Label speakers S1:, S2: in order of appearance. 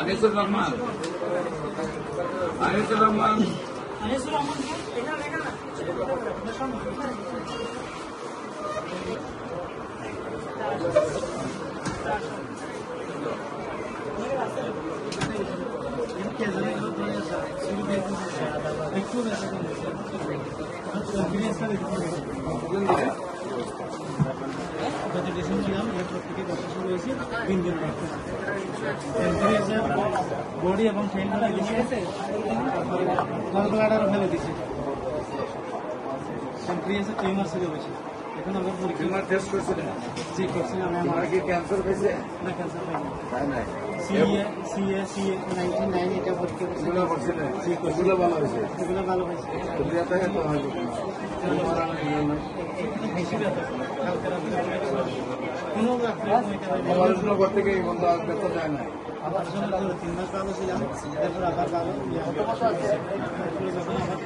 S1: আনিসুর রহমান
S2: গত ডিসেম্বর নাম এরপর থেকে বছর শুরু হয়েছে 3 দিন টেম্পারেচার বডি এবং ফেল ফেলে দিচ্ছে, গল ব্লাডারও ফেলে দিচ্ছে, টেম্পারেচার টিউমার ছিল বেশি। এখন আমরা পরীক্ষা
S1: টেস্ট করছিলেন?
S2: চেক করছিলাম।
S1: আমার কি ক্যান্সার হয়েছে?
S2: না, ক্যান্সার পাইনি।
S1: তাই নাই
S2: সিএ 99 এটা পরীক্ষা
S1: এগুলো করছিলেন?
S2: চেক করছি,
S1: এগুলো ভালো হয়েছে?
S2: এগুলো ভালো হয়েছে।
S1: দুনিয়াতে এত হয়নি।
S2: বেশি ব্যথা কালকে রাত্রে কোনো
S1: পড়াশোনা করতে গিয়ে বন্ধু আর বেতন যায় না।
S2: আবার 3 মাস ভালো ছিলাম, তারপর আবার ভালো যখন আবার